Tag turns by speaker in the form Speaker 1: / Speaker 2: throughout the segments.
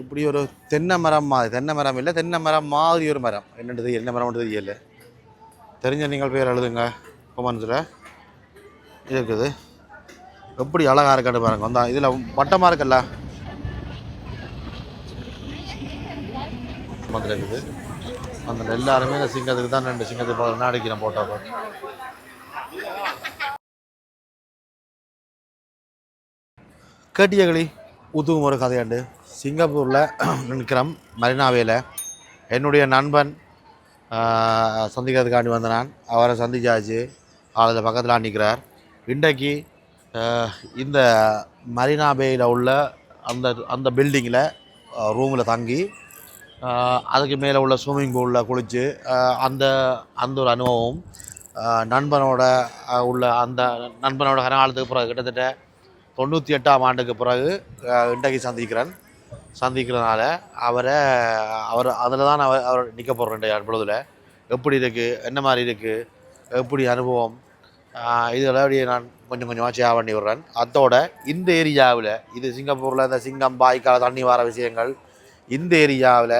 Speaker 1: இப்படி ஒரு தென்னை மரம் மாதிரி, தென்னை மரம் இல்லை, தென்னை மரம் மாதிரி ஒரு மரம். என்னென்றது என்ன மரம்ன்றது தெரியல. தெரிஞ்ச நீங்கள் பேர் எழுதுங்க கொமெண்ட்ஸில். இருக்குது எப்படி அழகாக இருக்கான்னு பாருங்க. வந்தா இதில் வட்டமாக இருக்குல்ல இருக்குது. அந்த எல்லாருமே இந்த சிங்கத்துக்கு தான் 2 சிங்கத்துக்கு அடிக்கிறேன் போட்டோ. கேட்டியகளி உதுவும் ஒரு கதையாண்டு சிங்கப்பூரில் நிற்கிறோம் மரினாவேல. என்னுடைய நண்பன் சந்திக்கிறதுக்காண்டி வந்த நான் அவரை சந்திச்சாச்சு. ஆளுத பக்கத்தில் நிற்கிறார். இன்றைக்கு இந்த மரினாபேயில் உள்ள அந்த அந்த பில்டிங்கில் ரூமில் தங்கி அதுக்கு மேலே உள்ள ஸ்விம்மிங் பூலில் குளித்து அந்த அந்த ஒரு அனுபவம் நண்பனோட உள்ள அந்த நண்பனோட கனகாலத்துக்கு பிறகு கிட்டத்தட்ட 98ஆம் ஆண்டுக்கு பிறகு இன்றைக்கு சந்திக்கிறதுனால அவர் அதில் தான் அவர் நிற்க போடுறேன் பொழுதில். எப்படி இருக்குது, என்ன மாதிரி இருக்குது, எப்படி அனுபவம், இதில் அப்படியே நான் கொஞ்சம் கொஞ்சமாக ஷேர் பண்ணி விடுறேன். அதோட இந்த ஏரியாவில் இது சிங்கப்பூரில் இந்த சிங்கம் பாய்க்கால தண்ணி வர விஷயங்கள், இந்த ஏரியாவில்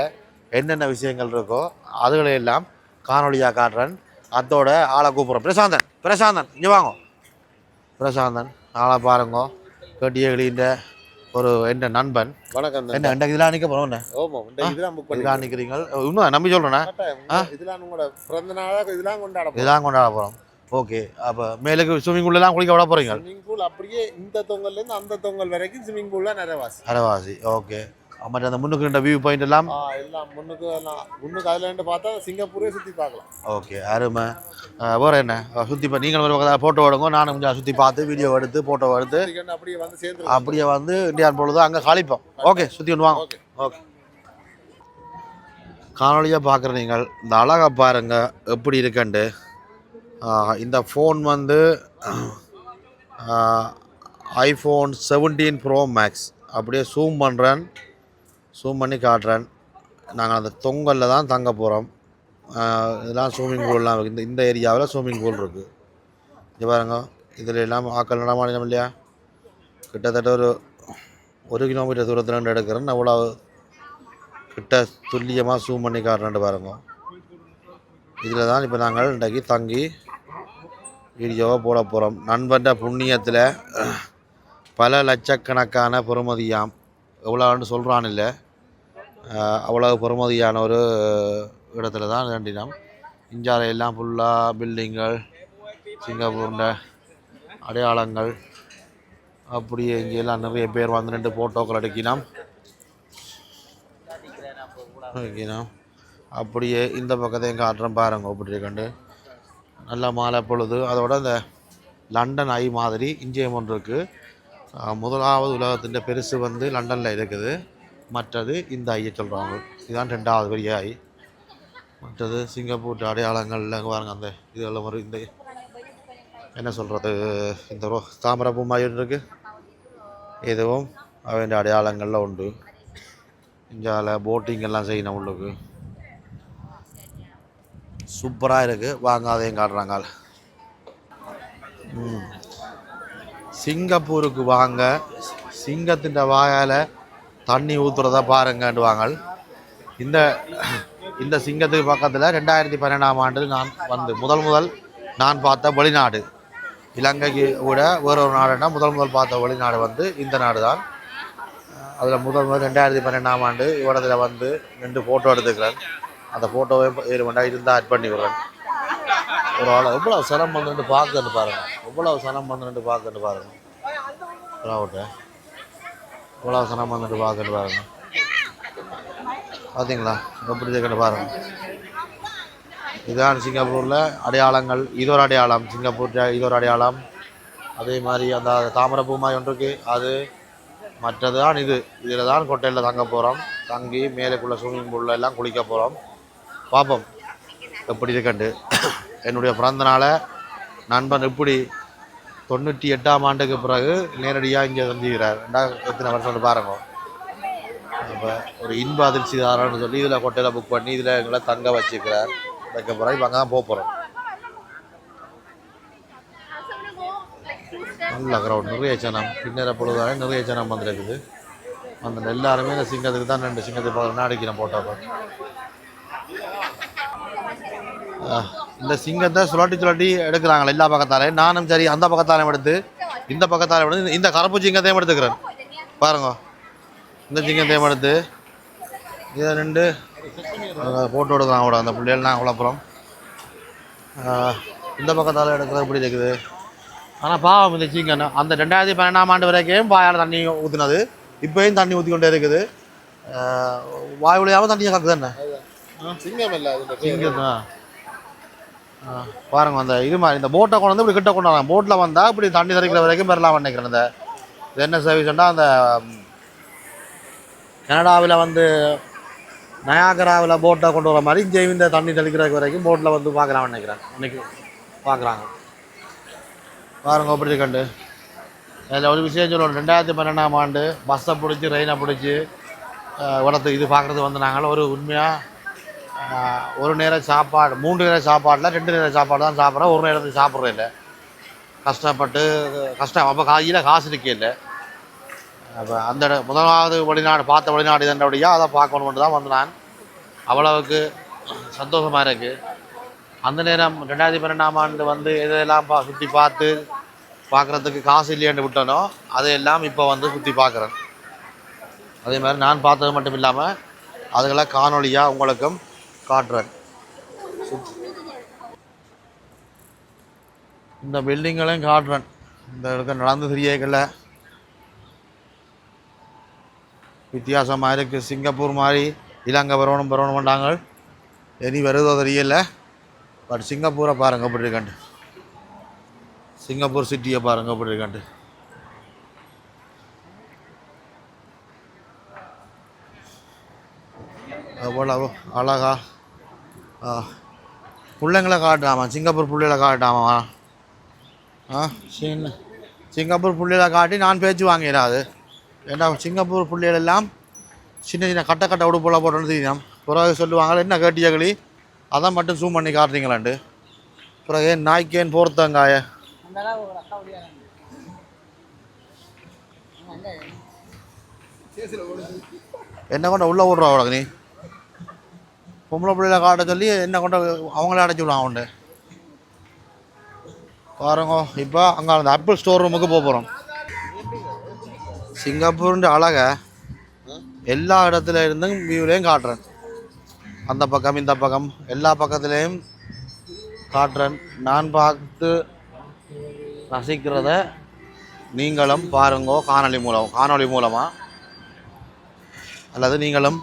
Speaker 1: என்னென்ன விஷயங்கள் இருக்கோ அதுகளையெல்லாம் காணொலியாக காட்டுறேன். அதோட ஆளை கூப்பிட்றேன். பிரசாந்தன் இங்கே வாங்க. பிரசாந்தன் ஆளை பாருங்க. கேட்டியகளின் ஒரு என் நண்பன். வணக்கம். என்ன இதெல்லாம் நிற்க போகிறோம். இதெல்லாம் நிற்கிறீங்க இன்னும் நம்பி சொல்கிறேண்ணா. இதெல்லாம் கொண்டாட போகிறோம். ஓகே. அப்போ மேலுக்கு ஸ்விம்மிங் பூல்லாம் குளிக்க விட போகிறீங்க?
Speaker 2: ஸ்விம்மிங் பூல் அப்படியே இந்த தொங்கல்லேருந்து அந்த தொங்கல் வரைக்கும் ஸ்விம்மிங் பூல்லாம்
Speaker 1: அரைவாசி. ஓகே. மற்ற அந்த முன்னுக்கு 2 வியூ பாயிண்ட் எல்லாம்
Speaker 2: முன்னுக்கு அதில் பார்த்தா சிங்கப்பூரே சுற்றி பார்க்கலாம்.
Speaker 1: ஓகே, அருமை. வேறு என்ன சுற்றி நீங்கள் ஒரு பக்கத்தில் ஃபோட்டோ எடுங்க, நானும் கொஞ்சம் சுற்றி பார்த்து வீடியோ எடுத்து ஃபோட்டோ எடுத்து அப்படியே வந்து இந்தியான் பொழுது அங்கே காலிப்போம். ஓகே, சுற்றி ஒன்று வாங்க. ஓகே, காணொலியாக பார்க்குற நீங்கள் இந்த அழகா பாருங்கள் எப்படி இருக்குண்டு. இந்த ஃபோன் வந்து iPhone 17 Pro Max. அப்படியே ஜூம் பண்ணி காட்டுறேன். நாங்கள் அந்த தொங்கலில் தான் தங்க போகிறோம். இதெல்லாம் ஸ்விம்மிங் பூல்லாம் இருக்குது. இந்த ஏரியாவில் ஸ்விம்மிங் பூல் இருக்குது. இங்கே பாருங்க, இதில் எல்லாம் ஆக்கள் நடமாடினோம் இல்லையா. கிட்டத்தட்ட ஒரு 1 கிலோமீட்டர் தூரத்தில் எடுக்கிறேன். அவ்வளோ கிட்ட துல்லியமாக ஜூம் பண்ணி காட்டுறேன்ட்டு பாருங்க. இதில் தான் இப்போ நாங்கள் இன்றைக்கு தங்கி வீடியோவை போட போகிறோம். நண்பன்ற புண்ணியத்தில் பல லட்சக்கணக்கான பெறுமதியாம். எவ்வளோன்னு சொல்கிறான் இல்லை, அவ்வளோ பெறுமதியான ஒரு இடத்துல தான் வேண்டினோம். இந்தியாவில் எல்லாம் ஃபுல்லாக பில்டிங்கள், சிங்கப்பூர்ன்ற அடையாளங்கள், அப்படியே இங்கெல்லாம் நிறைய பேர் வந்து 2 ஃபோட்டோக்கள் எடுக்கினோம். அப்படியே இந்த பக்கத்தையும் காட்டுறோம் பாருங்க. அப்படி இருக்கண்டு நல்ல மாலை பொழுது. அதோட இந்த லண்டன் ஐ மாதிரி இஞ்சியம் ஒன்று இருக்குது. முதலாவது உலகத்தின் பெருசு வந்து லண்டனில் இருக்குது. மற்றது இந்த ஐயை சொல்கிறாங்க. இதுதான் 2வது பெரிய ஐ. மற்றது சிங்கப்பூர் அடையாளங்களில் பாருங்க. அந்த இதெல்லாம் ஒரு இந்த என்ன சொல்கிறது, இந்த தாமரப்பூ மாதிரி இருக்குது. இதுவும் அவன் அடையாளங்களில் உண்டு. இந்தியாவில் போட்டிங் எல்லாம் செய்யணும். உள்ளுக்கு சூப்பராக இருக்குது. வாங்க அதையும் காட்டுறாங்க. சிங்கப்பூருக்கு வாங்க, சிங்கத்தின் வாயால் தண்ணி ஊற்றுறதா பாருங்கன்னு வாங்க. இந்த சிங்கத்துக்கு பக்கத்தில் 2012ஆம் ஆண்டு நான் வந்து முதல் நான் பார்த்த வெளிநாடு, இலங்கைக்கு விட வேறொரு நாடுனா முதல் பார்த்த வெளிநாடு வந்து இந்த நாடு தான். அதில் முதல் 2012ஆம் ஆண்டு இவடத்தில் வந்து 2 ஃபோட்டோ எடுத்துக்கிறேன். அந்த ஃபோட்டோவை 7 மணி நேரம் இருந்தால் ஆட் பண்ணி விடுறேன். ஒரு ஆள் எவ்வளோ சிரமம் வந்துட்டு பார்க்கன்னு பாருங்கள். எவ்வளோ சிரமம் வந்துட்டு பார்க்கன்னு பாருங்கள். எவ்வளோ சிரமம் வந்துட்டு பார்க்கன்னு பாருங்கள். பார்த்தீங்களா எப்படி இருக்குன்னு பாருங்கள். இதுதான் சிங்கப்பூரில் அடையாளங்கள். இது ஒரு அடையாளம், சிங்கப்பூர் இது ஒரு அடையாளம். அதே மாதிரி அந்த தாமரப்பூ மாதிரி ஒன்று இருக்குது. அது மற்றது தான் இது. இதில் தான் கொட்டையில் தங்க போகிறோம். தங்கி மேலேக்குள்ளே ஸ்விம்மிங் பூலில் எல்லாம் குளிக்க போகிறோம். பார்ப்போம் எப்படி இருக்கண்டு. என்னுடைய பிறந்த நாளை நண்பன் இப்படி 98ஆம் ஆண்டுக்கு பிறகு நேரடியாக இங்கே சந்திக்கிறார். எத்தனை வருஷம் பாருங்க. இப்போ ஒரு இன்ப அதிர்ச்சி தாரான்னு சொல்லி இதில் கொட்டையில் புக் பண்ணி இதில் எங்களை தங்க வச்சுக்கிறார். வைக்க போகிறோம். இப்போ அங்கே தான் போகிறோம். நல்ல கிரௌண்ட், நிறைய ஜனம். பின்னர பொழுதாலே நிறைய ஜனம் வந்துருக்குது. அந்த எல்லாருமே இந்த சிங்கத்துக்கு தான் 2 சிங்கத்துக்கு பக்கத்தில் அடிக்கிறேன் போட்டோ. இந்த சிங்கத்தை சுழட்டி எடுக்கிறாங்களே எல்லா பக்கத்தாலையும். நானும் சரி அந்த பக்கத்தாலையும் எடுத்து இந்த பக்கத்தாலையும் எடுத்து இந்த கருப்பு சிங்கத்தையும் எடுத்துக்கிறேன் பாருங்க. இந்த சிங்கத்தையும் எடுத்து இதை 2 போட்டோ எடுக்கிறாங்க கூட அந்த பிள்ளைகள். நான் குழப்பம் இந்த பக்கத்தால் எடுக்கிறது எப்படி இருக்குது. ஆனால் பாவம் இந்த சிங்கன்னு அந்த 2012ஆம் ஆண்டு வரைக்கும் வாயால் தண்ணி ஊற்றுனது இப்போயும் தண்ணி ஊற்றி கொண்டே இருக்குது. வாய் வழியாகவும் தண்ணியை கக்குது என்ன
Speaker 2: சிங்கம் இல்லை
Speaker 1: சிங்கம் தான். பாருங்க அந்த இது மாதிரி இந்த போட்டை கொண்டு வந்து இப்படி கிட்ட கொண்டு வராங்க. போட்டில் வந்தால் இப்படி தண்ணி தெளிக்கிற வரைக்கும் பெறலாம் நினைக்கிறேன். இந்த என்ன சர்வீஸ்னா அந்த கனடாவில் வந்து நயாகராவில் போட்டை கொண்டு வர மாதிரி இங்கே இந்த தண்ணி தெளிக்கிறதுக்கு வரைக்கும் போட்டில் வந்து பார்க்கலாம்னு நினைக்கிறேன். இன்னைக்கு பார்க்குறாங்க பாருங்க அப்படி கண்டு. அதில் ஒரு விஷயம் சொல்லணும். 2012ஆம் ஆண்டு பஸ்ஸை பிடிச்சி ரெயினை பிடிச்சி இடத்துக்கு இது பார்க்குறது வந்து நாங்கள் ஒரு உண்மையாக ஒரு நேரம் சாப்பாடு 3 நேரம் சாப்பாடில் 2 நேரம் சாப்பாடு தான் சாப்பிட்றோம். ஒரு நேரத்துக்கு சாப்பிட்றே இல்லை. கஷ்டப்பட்டு கஷ்டம் அப்போ கையில் காசு இருக்கே இல்லை. அப்போ அந்த முதலாவது வெளிநாடு பார்த்த வெளிநாடு இதன்றபடியாக அதை பார்க்கணுன்ட்டு தான் வந்து நான். அவ்வளவுக்கு சந்தோஷமாக இருக்குது. அந்த நேரம் 2012ஆம் ஆண்டு வந்து எதெல்லாம் சுற்றி பார்க்குறதுக்கு காசு இல்லையாண்டு விட்டனோ அதையெல்லாம் இப்போ வந்து சுற்றி பார்க்குறேன். அதே மாதிரி நான் பார்த்தது மட்டும் இல்லாமல் அதுக்கெல்லாம் காணொலியாக உங்களுக்கும் காட்டுறேன். இந்த பில்டிங்களையும் காட்டுறேன். இந்த இடத்துல நடந்து தெரியல வித்தியாசமாக இருக்குது. சிங்கப்பூர் மாதிரி இலங்கை வரணும்ட்டாங்க. இனி வருதோ தெரியல. பட் சிங்கப்பூரை பாருங்க எப்படி இருக்காண்டு. சிங்கப்பூர் சிட்டியை பாருங்க எப்படி இருக்காண்டு. அவ்வளோ அழகா பிள்ளைங்களை காட்டாமா. சிங்கப்பூர் பிள்ளைகளை காட்டாமா. சிங்கப்பூர் பிள்ளைகளை காட்டி நான் பேச்சு வாங்கிறாது. ஏன்னா சிங்கப்பூர் பிள்ளைகள் எல்லாம் சின்ன சின்ன கட்ட உடுப்பெல்லாம் போட்டோன்னு தெரியும். பிறகு சொல்லுவாங்க என்ன கேட்டியகளி அதை மட்டும் ஜூம் பண்ணி காட்டுறீங்களாண்டு. பிறகு ஏன் நாய்க்கேன் போர்த்தங்காய என்ன கொண்ட உள்ளே விட்றா அவளுக்கு நீ பொம்பளை பிள்ளைகளை காட்ட சொல்லி என்ன கொண்ட அவங்களே அடைச்சி விடுவாங்க உண்டு பாருங்க. இப்போ அங்கே அந்த ஆப்பிள் ஸ்டோர் ரூமுக்கு போகிறோம். சிங்கப்பூர்ன்ற அழகை எல்லா இடத்துல இருந்தும் வியூலையும் காட்டுறேன். அந்த பக்கம் இந்த பக்கம் எல்லா பக்கத்துலேயும் காட்டுறேன். நான் பார்த்து ரசிக்கிறத நீங்களும் பாருங்கோ காணொளி மூலமாக அல்லது நீங்களும்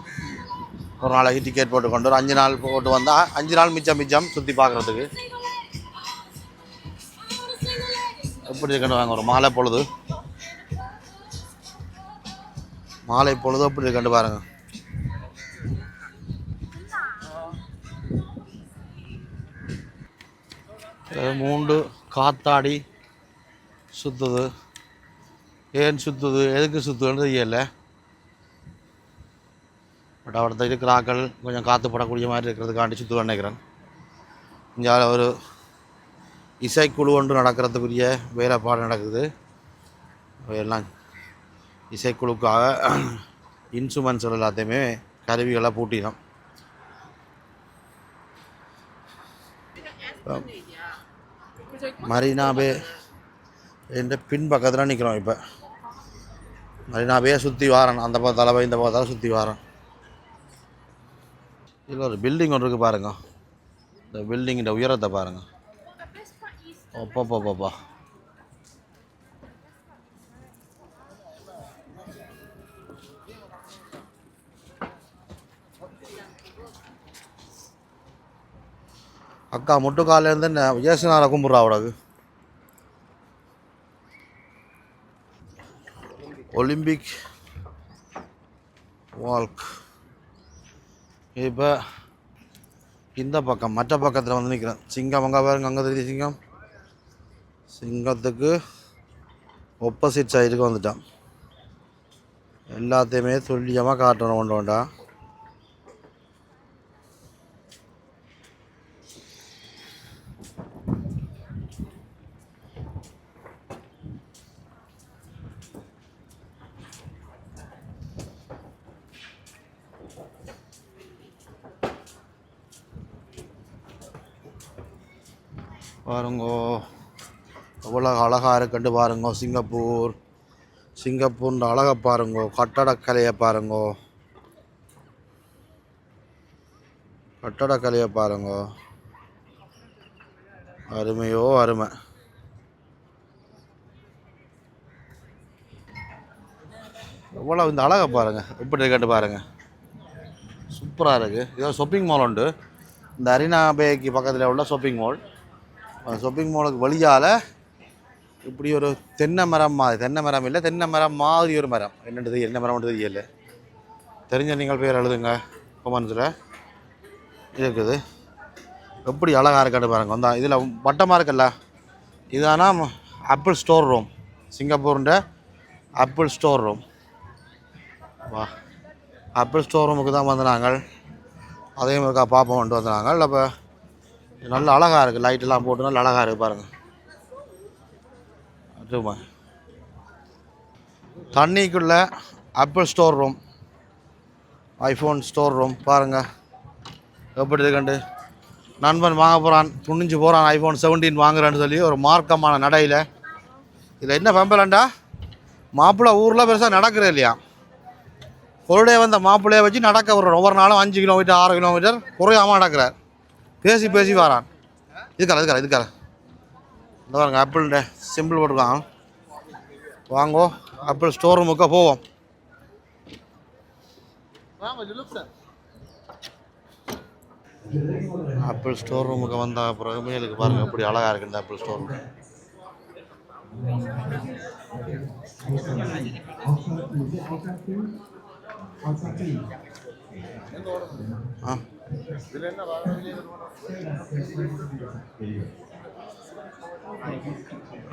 Speaker 1: ஒரு நாளைக்கு டிக்கெட் போட்டுக்கொண்டு ஒரு 5 நாள் போட்டு வந்தால் 5 நாள் மிச்சம் சுற்றி பார்க்குறதுக்கு எப்படி இருக்குன்னு வாங்க. ஒரு மாலை பொழுது எப்படி இருக்குன்னு பாருங்கள். மூண்டு காத்தாடி சுற்றுது. ஏன் சுற்றுது எதுக்கு சுற்றுதுன்னு தெரியல. பட் அவர்கிட்ட இருக்கிற ஆக்கள் கொஞ்சம் காற்று படக்கூடிய மாதிரி இருக்கிறதுக்காண்டி சுற்றுவேன்னு நினைக்கிறேன். இங்கே ஒரு இசைக்குழு ஒன்று நடக்கிறதுக்குரிய வேலைப்பாடு நடக்குது. எல்லாம் இசைக்குழுக்காக இன்ஸ்ட்ருமெண்ட்ஸ் எல்லாத்தையுமே கருவிகளை பூட்டினோம். மரீனா பே என்ற பின்பக்கத்தில் நிற்கிறோம். இப்போ மரீனா பே சுற்றி வாரன். அந்த பக்கத்தால் இந்த பக்கத்தால் சுற்றி வாரன். இதில் ஒரு பில்டிங் ஒன்று இருக்குது பாருங்க. இந்த பில்டிங்கிட்ட உயரத்தை பாருங்க. ஒப்பப்பா அக்கா முட்டுக்காலேருந்து விஜயசனாரை கும்பிட்றா அவடகு. Olympic walk. இப்போ இந்த பக்கம் மற்ற பக்கத்தில் வந்து நிற்கிறேன். சிங்கம் அங்கே பாருங்க. அங்கே தெரியுது சிங்கத்துக்கு ஒப்போசிட் சைடுக்கு வந்துட்டான். எல்லாத்தையுமே துல்லியமாக காட்டணும் கொண்டு வேண்டா. பாருங்கோ எவ்வளோ அழகாக இருக்குன்னு பாருங்கோ. சிங்கப்பூர்ன்ற அழகை பாருங்கோ. கட்டடக்கலையை பாருங்கோ. கட்டடக்கலையை பாருங்கோ. அருமையோ அருமை. எவ்வளோ இந்த அழகை பாருங்கள் எப்படி இருக்குன்னு பாருங்கள். சூப்பராக இருக்குது. இதோ ஷாப்பிங் மால் உண்டு. இந்த அரினா பேக்கு பக்கத்தில் உள்ள ஷாப்பிங் மால். ஷாப்பிங் மாலுக்கு வழியால் இப்படி ஒரு தென்னை மரம் இல்லை, தென்னை மரம் மாதிரி ஒரு மரம். என்னென்றது என்ன மரம்ன்றது தெரியல. தெரிஞ்ச நீங்கள் பேர் எழுதுங்க கமெண்ட்ஸில். இருக்குது எப்படி அழகாக இருக்கான்னு பாருங்க. வந்தா இதில் வட்டமாக இருக்குல்ல, இதானா ஆப்பிள் ஸ்டோர் ரூம். சிங்கப்பூர்ன்ற ஆப்பிள் ஸ்டோர் ரூம். வா, ஆப்பிள் ஸ்டோர் ரூமுக்கு தான் வந்து நாங்கள் அதே மாதிரி பார்ப்போம் கொண்டு வந்து நாங்கள். அப்போ நல்ல அழகாக இருக்குது. லைட்டெல்லாம் போட்டு நல்ல அழகாக இருக்குது பாருங்கள். அதுமா தண்ணிக்குள்ளே apple store room, iPhone store room பாருங்கள் எப்படி இருக்குண்டு. நண்பன் வாங்க போகிறான், துணிஞ்சு போகிறான் ஐஃபோன் 17 வாங்குறான்னு சொல்லி ஒரு மார்க்கமான நடையில். இதில் என்ன பம்பலண்டா, மாப்பிள்ளை ஊரில் பெருசாக நடக்கிறது இல்லையா. பொருளே வந்த மாப்பிள்ளையை வச்சு நடக்க விடுறோம். ஒவ்வொரு நாளும் 5 கிலோமீட்டர் 6 கிலோமீட்டர் குறையாமல் நடக்கிறார். பேசி வரான். இதுக்கார இந்த பாருங்க ஆப்பிள்ட சிம்பிள் போட்டுருக்கான். வாங்கோ ஆப்பிள் ஸ்டோர் ரூமுக்கு போவோம். ஆப்பிள் ஸ்டோர் ரூமுக்கு வந்த அப்புறம் மேலுக்கு பாருங்க எப்படி அழகாக இருக்கு இந்த apple store room.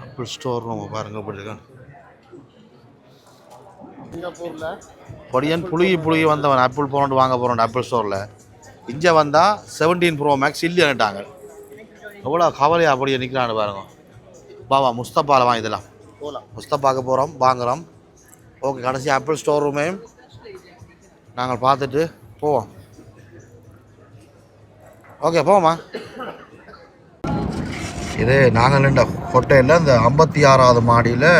Speaker 1: Apple store room பாருங்க எப்படி இருக்கு. பொடியன் புழுகி வந்தவன் ஆப்பிள் போனோண்டு வாங்க போகிறோம் ஆப்பிள் ஸ்டோரில். இங்கே வந்தால் 17 ப்ரோ மேக்ஸ் இல்லைன்னுட்டாங்க. எவ்வளோ கவலையாக அப்படியே நிற்கிறான்னு பாருங்க. பாவா முஸ்தபாவில் வாங்கிடலாம். முஸ்தபாவுக்கு போகிறோம், வாங்குகிறோம். ஓகே, கடைசி ஆப்பிள் ஸ்டோர் ரூமையும் நாங்கள் பார்த்துட்டு போவோம். ஓகே போவோம்மா. இது நாங்கள் இந்த ஹோட்டலில் இந்த 56வது மாடியில்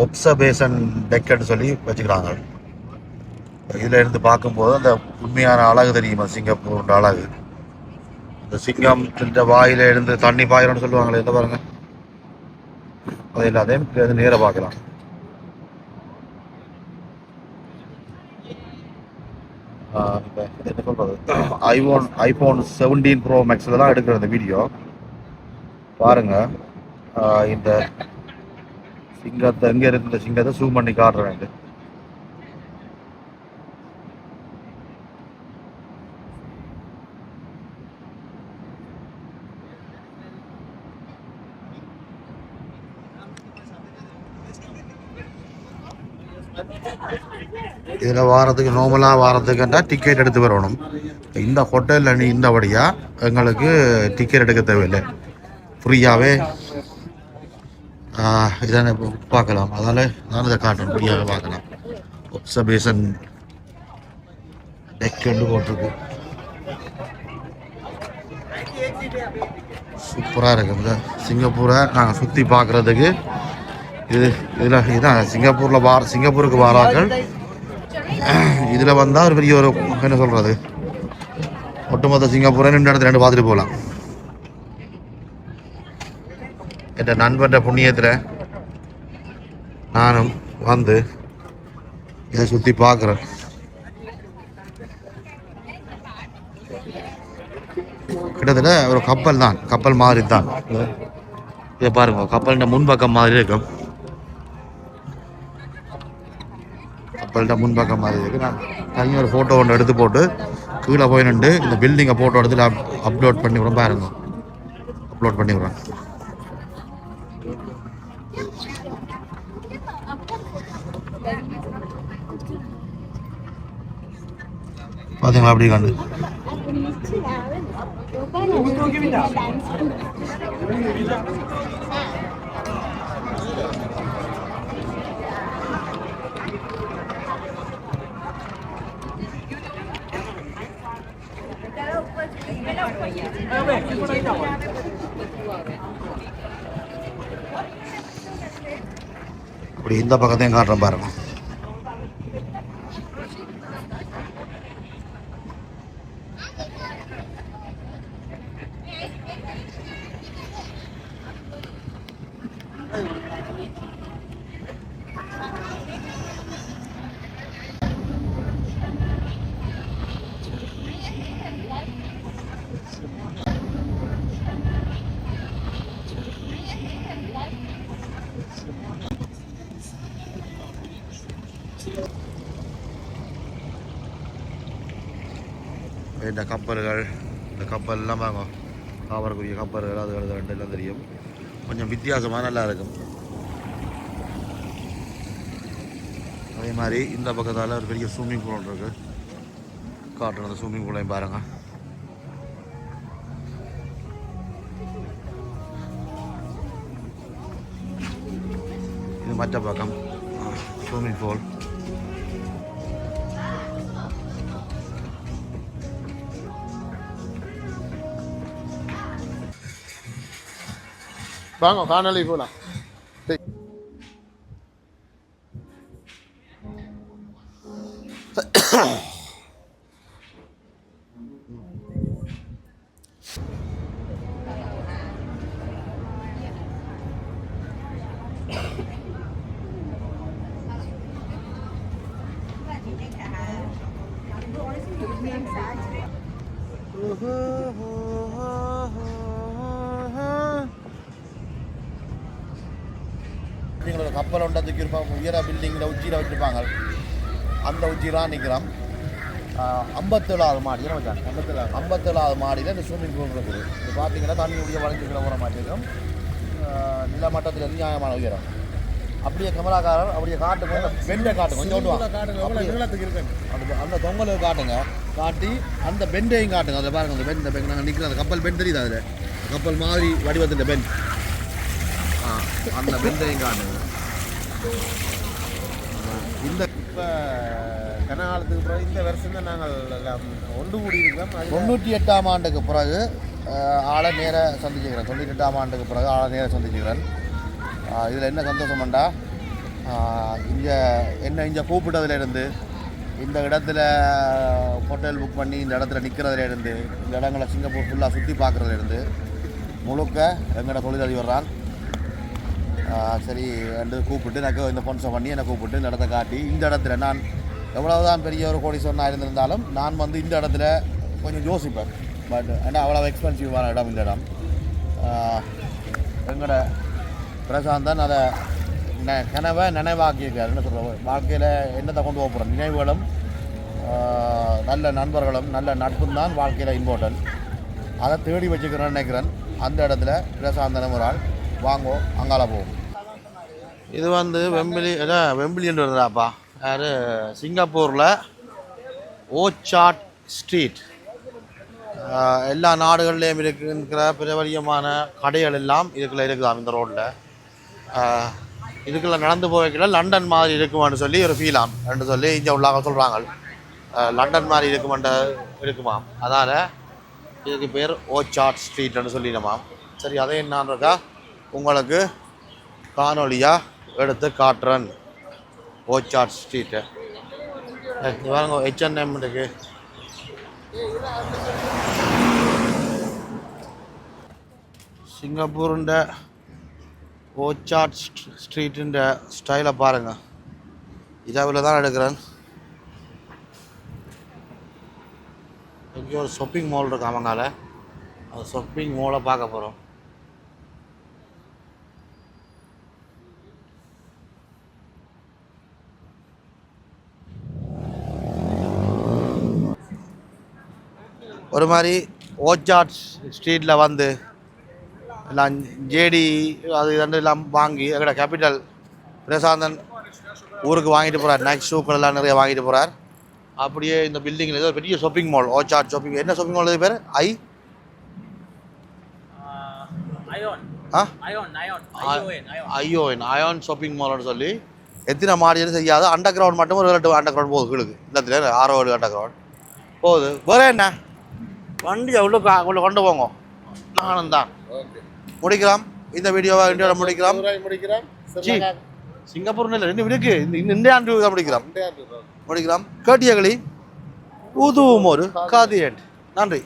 Speaker 1: ஒப்சர்வேஷன் டெக்குன்னு சொல்லி வச்சுக்கிறாங்க. இதில் இருந்து பார்க்கும்போது அந்த உண்மையான அழகு தெரியுமா, சிங்கப்பூர் அழகு. இந்த சிங்கம் வாயில இருந்து தண்ணி பாயிரம்னு சொல்லுவாங்களே, எந்த பாருங்க அது எல்லாத்தையும் நேராக பார்க்கலாம். என்ன சொல்றது, ஐபோன் 17 ப்ரோ மேக்ஸில் தான் எடுக்கிற இந்த வீடியோ பாருங்க. இந்த சிங்கத்தை எங்கே இருக்கு, இந்த சிங்கத்தை ஜூம் பண்ணி காட்டுறேன். இதில் வாரத்துக்கு நார்மலாக வாரத்துக்குன்னா டிக்கெட் எடுத்து வரணும். இந்த ஹோட்டலில் இந்தபடியாக எங்களுக்கு டிக்கெட் எடுக்க தேவையில்லை, ஃப்ரீயாகவே இதை பார்க்கலாம். அதால் நான் இதை காட்டணும், ஃப்ரீயாகவே பார்க்கலாம். ஒப்சர்வேஷன் டெக்குன்னு போட்டிருக்கு. சூப்பராக இருக்குது. இந்த சிங்கப்பூரை நாங்கள் சுற்றி பார்க்குறதுக்கு இதுதான் சிங்கப்பூருக்கு வாராக்கள். இதில் வந்தால் ஒரு பெரிய ஒரு என்ன சொல்கிறது, ஒட்டுமொத்த சிங்கப்பூரை 2 இடத்துல பார்த்துட்டு போகலாம். என் நண்பன்ற புண்ணியத்தில் நானும் வந்து இதை சுற்றி பார்க்குறேன். கிட்டத்தட்ட ஒரு கப்பல் மாதிரி தான். இதை பாருங்க, கப்பல்கிட்ட முன்பக்கம் மாதிரி இருக்கும். முன்பக்கம் மாதிரி இருக்குது. நான் தனியாக ஒரு ஃபோட்டோ ஒன்று எடுத்து போட்டு கீழே போய் நின்று இந்த பில்டிங்கை ஃபோட்டோ எடுத்து அப்லோட் பண்ணி விடுறேன். பாருங்க, அப்லோட் பண்ணி விடுறேன். பார்த்தீங்களா அப்படி கண்டு. இப்படி இந்த பக்கத்தையும் காட்டுறேன் பாருங்க. இந்த கப்பல்கள், இந்த கப்பல்லாம் வாங்க காவறக்கூடிய கப்பல்கள், அது எல்லாம் தெரியும். கொஞ்சம் வித்தியாசமாக நல்லா இருக்கும். அதே மாதிரி இந்த பக்கத்தால் ஒரு பெரிய ஸ்விம்மிங் பூல் ஒன்று இருக்குது. காட்டுற அந்த ஸ்விம்மிங் பூலையும் பாருங்கள். இது மற்ற பக்கம் ஸ்விம்மிங் பூல்.
Speaker 2: வாங்க காணொளி போகலாம்.
Speaker 1: எங்களோட கப்பல் ஒன்றதுக்கு இருப்பாங்க, உயர பில்டிங்கில் உச்சியில் வச்சுருப்பாங்க. அந்த உச்சிலாம் நிற்கிறோம். 57வது மாடியில் வச்சாங்க. 57வது மாடியில் இந்த ஸ்விம்மிங் பூல் இருக்குது. இது பார்த்தீங்கன்னா தண்ணி உடைய வளைஞ்சிக்கிற போகிற மாட்டிருக்கும். நிலமட்டத்திலேருந்து நியாயமான உயரம். அப்படியே கமலாக்காரர் அப்படியே காட்டுங்க, பெண்டை காட்டுங்க, கொஞ்சம் ஓட்டுவாங்க. அந்த தொங்கலுக்கு காட்டுங்க, காட்டி அந்த பெண்டையும் காட்டுங்க. அதில் பாருங்கள், அந்த பெண், இந்த பெண் நாங்கள் நிற்கிற அந்த கப்பல் பெண் தெரியுது. அதில் கப்பல் மாதிரி வடிவத்தின் பெண், அந்த பெண்டையும் காட்டுங்க. இந்த
Speaker 2: இப்போ கனகாலத்துக்கு பிறகு இந்த வருஷம் தான் நாங்கள் ஒன்று கூடி இருக்கோம்.
Speaker 1: 98ஆம் ஆண்டுக்கு பிறகு ஆளை நேர சந்திச்சுக்கிறேன். 98ஆம் ஆண்டுக்கு பிறகு ஆளை நேர சந்திச்சுக்கிறேன். இதில் என்ன சந்தோஷம்ண்டா, இங்கே கூப்பிட்டதுலேருந்து, இந்த இடத்துல ஹோட்டல் புக் பண்ணி இந்த இடத்துல நிற்கிறதுலேருந்து, இந்த இடங்களை சிங்கப்பூர் ஃபுல்லாக சுற்றி பார்க்குறதுலேருந்து முழுக்க எங்களோட தொழிலதிபர் தான். சரி என்று கூப்பிட்டு எனக்கு இந்த ஸ்பான்சர் பண்ணி என்னை கூப்பிட்டு இந்த இடத்த காட்டி, இந்த இடத்துல நான் எவ்வளவுதான் பெரிய ஒரு கோடீஸ்வரனாக இருந்திருந்தாலும் நான் வந்து இந்த இடத்துல கொஞ்சம் யோசிப்பேன். பட் ஏன்னா அவ்வளோ எக்ஸ்பென்சிவான இடம் இந்த இடம். எங்களோட பிரசாந்தன் அதை கனவை நினைவாக்கியிருக்கார். என்ன சொல்கிறோம், வாழ்க்கையில் என்னத்தை கொண்டு போக போகிறோம், நினைவுகளும் நல்ல நண்பர்களும் நல்ல நட்பும் தான் வாழ்க்கையில் இம்பார்ட்டன்ட். அதை தேடி வச்சுக்கிறேன்னு நினைக்கிறேன். அந்த இடத்துல பிரசாந்தனம் ஒரு ஆள் வாங்கோ, அங்கால போவோம். இது வந்து வெம்பிலின்னு வருதாப்பா. யார், சிங்கப்பூரில் ஓச்சாட் ஸ்ட்ரீட். எல்லா நாடுகள்லேயும் இருக்கிற பிரபலியமான கடைகள் எல்லாம் இதுக்குள்ளே இருக்குதாம். இந்த ரோட்டில் இதுக்குள்ளே நடந்து போய்க்கல லண்டன் மாதிரி இருக்குமான்னு சொல்லி ஒரு ஃபீலாம் என்று சொல்லி இங்கே உள்ளாக சொல்கிறாங்க. லண்டன் மாதிரி இருக்குமாம். அதனால் இதுக்கு பேர் ஓச்சாட் ஸ்ட்ரீட்னு சொல்லிடுமாம். சரி, அதை என்னன்றக்கா உங்களுக்கு காணொலியாக எடுத்து காட்டுறேன். ஓச்சாட் ஸ்ட்ரீட்டு பாருங்க, H&M இருக்கு. சிங்கப்பூருண்ட ஓச்சாட் ஸ்ட்ரீட்டுன்ற ஸ்டைலை பாருங்கள். இதாவில் தான் எடுக்கிறேன். இங்கே ஒரு ஷாப்பிங் மால் இருக்கு அவங்கால. அந்த ஷாப்பிங் மாலை பார்க்க போகிறோம். ஒரு மாதிரி ஓச்சாட் ஸ்ட்ரீட்டில் வந்து எல்லாம் ஜேடி அது இதெல்லாம் எல்லாம் வாங்கி எங்களோட கேபிட்டல் பிரசாந்தன் ஊருக்கு வாங்கிட்டு போகிறார். நைக் ஷூக்கள் எல்லாம் நிறைய வாங்கிட்டு போகிறார். அப்படியே இந்த பில்டிங்கில் ஏதோ பெரிய ஷாப்பிங் மால், ஓச்சாட் ஷாப்பிங். என்ன ஷாப்பிங் மால் இது பேர்? அயோன் ஷாப்பிங் மால்னு சொல்லி எத்தனை மாடின்னு செய்யாது. அண்டர் கிரவுண்ட் மட்டும் ஒரு 2 அண்டர் கிரவுண்ட் போகுது கீழுக்கு. இந்த 6 அண்டர் கிரவுண்ட் போகுது. வேறு என்ன வண்டி அவ்வளோ கொண்டு போங்க. நானும் தான். முடிக்கலாம். இந்த வீடியோவை இந்தியாவோட முடிக்கலாம்.
Speaker 2: முடிக்கிறோம்.
Speaker 1: சிங்கப்பூர் இல்லை ரெண்டு இருக்கு. இந்த ஆண்டு முடிக்கலாம். முடிக்கலாம். கேட்டியகளி ஊதுவும் ஒரு காதியன். நன்றி.